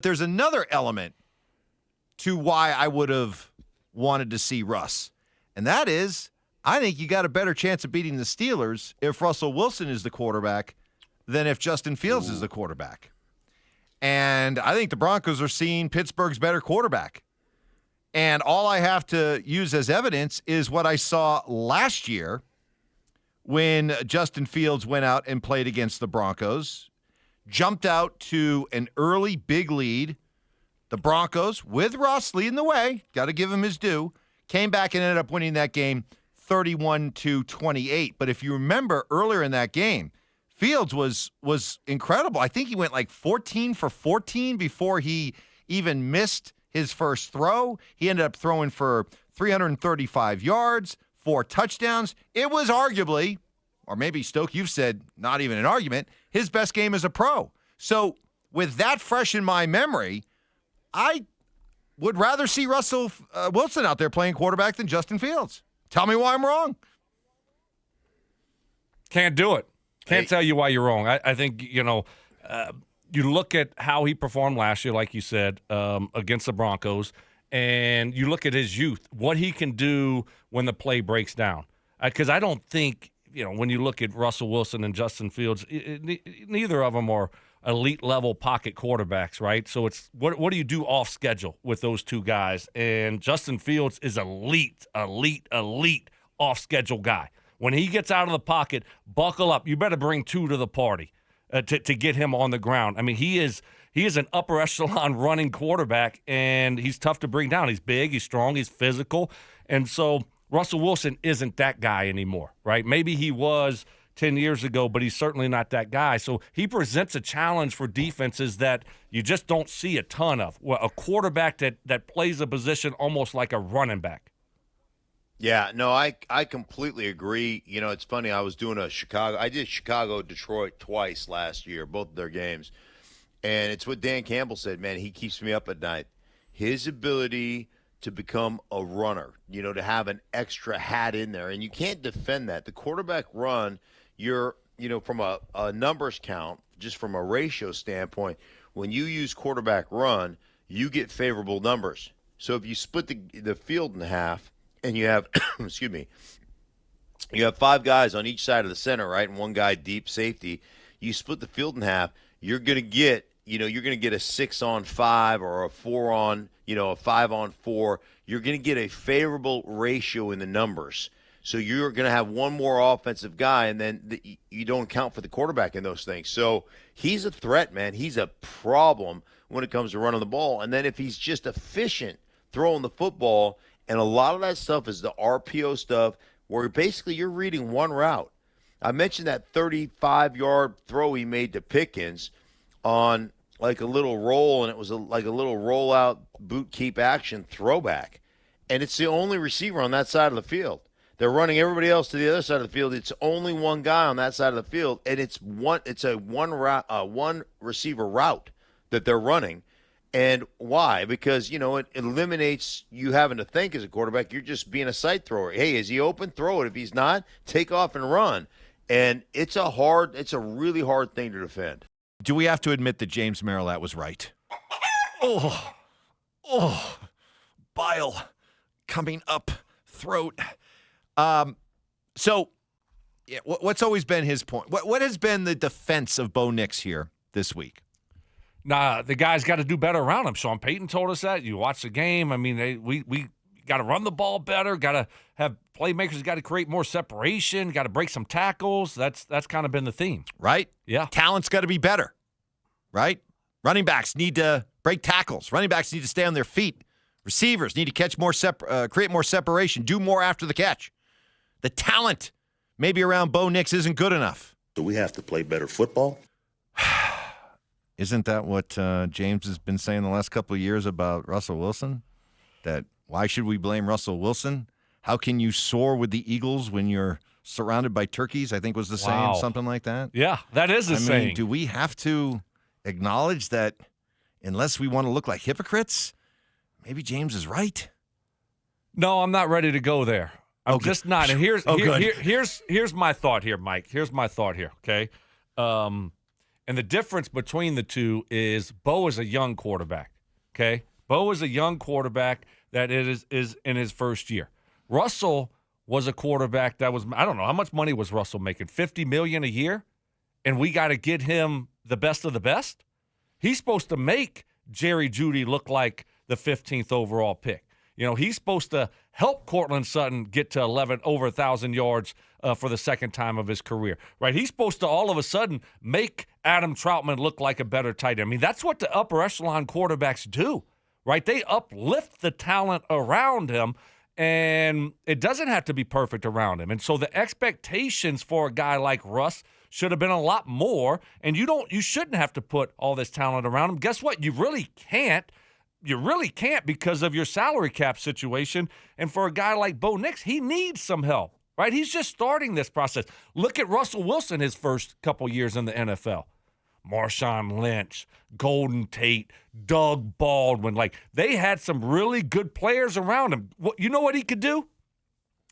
There's another element to why I would have wanted to see Russ, and that is I think you got a better chance of beating the Steelers if Russell Wilson is the quarterback than if Justin Fields is the quarterback. And I think the Broncos are seeing Pittsburgh's better quarterback. And all I have to use as evidence is what I saw last year when Justin Fields went out and played against the Broncos, jumped out to an early big lead. The Broncos, with Russ leading the way, got to give him his due, came back and ended up winning that game 31-28. But if you remember earlier in that game, Fields was incredible. I think he went like 14 for 14 before he even missed his first throw. He ended up throwing for 335 yards, 4 touchdowns. It was arguably, or maybe Stoke, you've said not even an argument, his best game as a pro. So with that fresh in my memory, I would rather see Russell Wilson out there playing quarterback than Justin Fields. Tell me why I'm wrong. Can't do it. Can't tell you why you're wrong. I think, you look at how he performed last year, like you said, against the Broncos, and you look at his youth, what he can do when the play breaks down. Because I don't think, when you look at Russell Wilson and Justin Fields, neither of them are elite-level pocket quarterbacks, right? So it's what do you do off schedule with those two guys? And Justin Fields is elite off-schedule guy. When he gets out of the pocket, buckle up. You better bring 2 to the party to get him on the ground. I mean, he is an upper echelon running quarterback, and he's tough to bring down. He's big, he's strong, he's physical. And so Russell Wilson isn't that guy anymore, right? Maybe he was 10 years ago, but he's certainly not that guy. So he presents a challenge for defenses that you just don't see a ton of. Well, a quarterback that plays a position almost like a running back. Yeah, no, I completely agree. It's funny. I did Chicago-Detroit twice last year, both of their games. And it's what Dan Campbell said, man, he keeps me up at night. His ability to become a runner, to have an extra hat in there. And you can't defend that. The quarterback run, you're, from a numbers count, just from a ratio standpoint, when you use quarterback run, you get favorable numbers. So if you split the field in half, and you have, you have 5 guys on each side of the center, right, and 1 guy deep safety. You split the field in half, you're going to get, a 6-on-5 or a 4-on, a 5-on-4. You're going to get a favorable ratio in the numbers. So you're going to have 1 more offensive guy, and then you don't count for the quarterback in those things. So he's a threat, man. He's a problem when it comes to running the ball. And then if he's just efficient throwing the football, and a lot of that stuff is the RPO stuff where basically you're reading 1 route. I mentioned that 35-yard throw he made to Pickens on like a little roll, and it was like a little rollout boot keep action throwback. And it's the only receiver on that side of the field. They're running everybody else to the other side of the field. It's only 1 guy on that side of the field, and it's a one receiver route that they're running. And why? Because, it eliminates you having to think as a quarterback. You're just being a sight thrower. Hey, is he open? Throw it. If he's not, take off and run. And it's a really hard thing to defend. Do we have to admit that James Merrillat was right? Bile coming up throat. So what's always been his point? What has been the defense of Bo Nix here this week? Nah, the guy's got to do better around him. Sean Payton told us that. You watch the game. I mean, we got to run the ball better. Got to have playmakers. Got to create more separation. Got to break some tackles. That's kind of been the theme, right? Yeah, talent's got to be better, right? Running backs need to break tackles. Running backs need to stay on their feet. Receivers need to catch more, create more separation, do more after the catch. The talent maybe around Bo Nix isn't good enough. So we have to play better football. Isn't that what James has been saying the last couple of years about Russell Wilson? That why should we blame Russell Wilson? How can you soar with the Eagles when you're surrounded by turkeys? I think was the saying, something like that. Yeah, that is the saying. Mean, do we have to acknowledge that unless we want to look like hypocrites, maybe James is right? No, I'm not ready to go there. I'm just not. And here's my thought here, Mike. Here's my thought here, okay? And And the difference between the two is Bo is a young quarterback, okay? Bo is a young quarterback that is in his first year. Russell was a quarterback that was, I don't know, how much money was Russell making? $50 million a year? And we got to get him the best of the best? He's supposed to make Jerry Jeudy look like the 15th overall pick. You know, he's supposed to help Cortland Sutton get to over 1,000 yards for the second time of his career, right? He's supposed to all of a sudden make Adam Troutman look like a better tight end. I mean, that's what the upper echelon quarterbacks do, right? They uplift the talent around him, and it doesn't have to be perfect around him. And so the expectations for a guy like Russ should have been a lot more, and you shouldn't have to put all this talent around him. Guess what? You really can't. You really can't because of your salary cap situation. And for a guy like Bo Nix, he needs some help, right? He's just starting this process. Look at Russell Wilson his first couple years in the NFL. Marshawn Lynch, Golden Tate, Doug Baldwin. Like, they had some really good players around him. You know what he could do?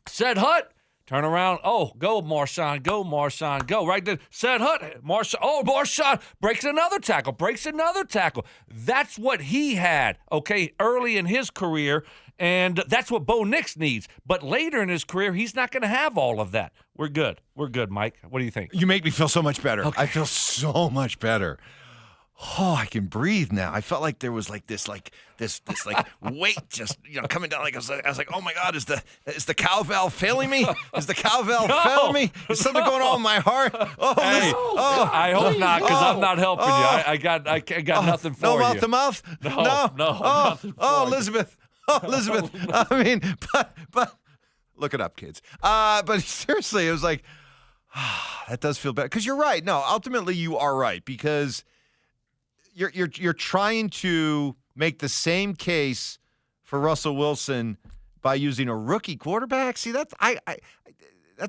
Said Hutt. Turn around. Oh, go, Marshawn. Go, Marshawn. Go. Right there. Said Hutt. Marshawn. Oh, Marshawn breaks another tackle. That's what he had, okay, early in his career, and that's what Bo Nix needs. But later in his career, he's not going to have all of that. We're good. We're good, Mike. What do you think? You make me feel so much better. Okay. I feel so much better. Oh, I can breathe now. I felt like there was this weight just coming down. Like I was like, oh my God, is the cow valve failing me? Is the cow valve failing me? Is something going on in my heart? Oh, Hey, I hope not, because I'm not helping you. I got nothing for you. No mouth to mouth. No, nothing for you. Elizabeth. Oh, Elizabeth. I mean, but look it up, kids. But seriously, it was like that does feel better because you're right. No, ultimately you are right because you're trying to make the same case for Russell Wilson by using a rookie quarterback. See, that's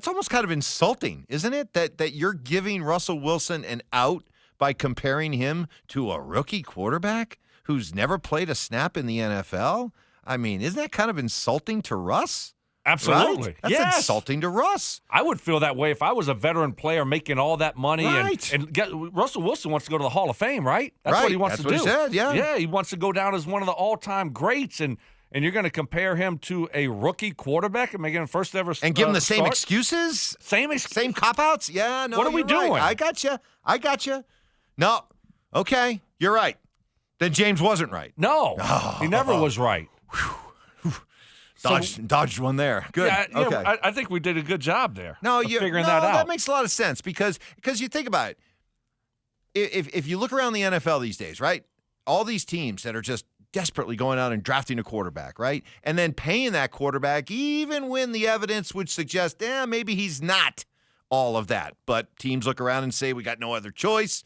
almost kind of insulting, isn't it? That you're giving Russell Wilson an out by comparing him to a rookie quarterback who's never played a snap in the NFL. I mean, isn't that kind of insulting to Russ? Absolutely. Right? That's yes. insulting to Russ. I would feel that way if I was a veteran player making all that money. Right. Russell Wilson wants to go to the Hall of Fame, right? That's Right. what he wants That's to what do. he said, yeah. Yeah, he wants to go down as one of the all-time greats, and you're going to compare him to a rookie quarterback and make him first ever And give him the same start? excuses? Same cop-outs? Yeah, no, What are we you're doing? right. I got you. No, okay, you're right. Then James wasn't right. No, he never was right. Dodged one there. Good. Yeah, okay. I think we did a good job there. No, of figuring that out. That makes a lot of sense because you think about it. If you look around the NFL these days, right? All these teams that are just desperately going out and drafting a quarterback, right? And then paying that quarterback even when the evidence would suggest, maybe he's not all of that. But teams look around and say, we got no other choice,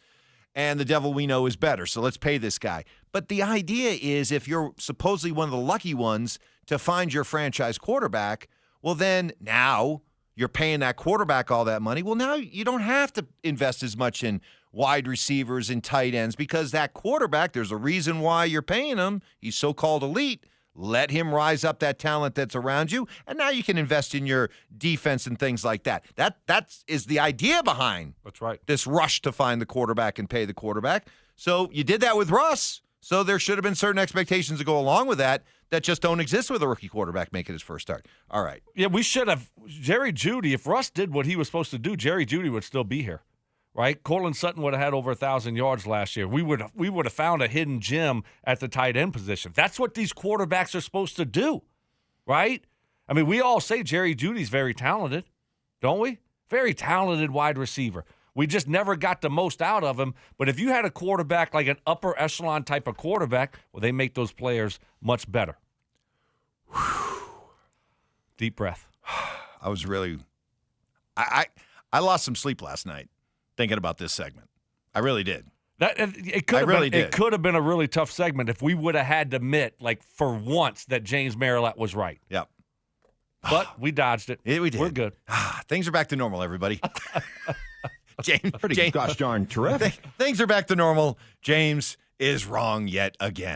and the devil we know is better, so let's pay this guy. But the idea is if you're supposedly one of the lucky ones to find your franchise quarterback, well, then now you're paying that quarterback all that money. Well, now you don't have to invest as much in wide receivers and tight ends because that quarterback, there's a reason why you're paying him. He's so-called elite. Let him rise up that talent that's around you, and now you can invest in your defense and things like that. That is the idea behind That's right. this rush to find the quarterback and pay the quarterback. So you did that with Russ. So there should have been certain expectations to go along with that just don't exist with a rookie quarterback making his first start. All right. Yeah, we should have. Jerry Jeudy, if Russ did what he was supposed to do, Jerry Jeudy would still be here, right? Cortland Sutton would have had over 1,000 yards last year. We would have found a hidden gem at the tight end position. That's what these quarterbacks are supposed to do, right? I mean, we all say Jerry Jeudy's very talented, don't we? Very talented wide receiver. We just never got the most out of him. But if you had a quarterback like an upper echelon type of quarterback, well, they make those players much better. Deep breath. I was really I lost some sleep last night thinking about this segment. I really did. It could have been a really tough segment if we would have had to admit, like, for once, that James Marilat was right. Yep. But we dodged it. We did. We're good. Things are back to normal, everybody. James, Pretty gosh darn terrific. Things are back to normal. James is wrong yet again.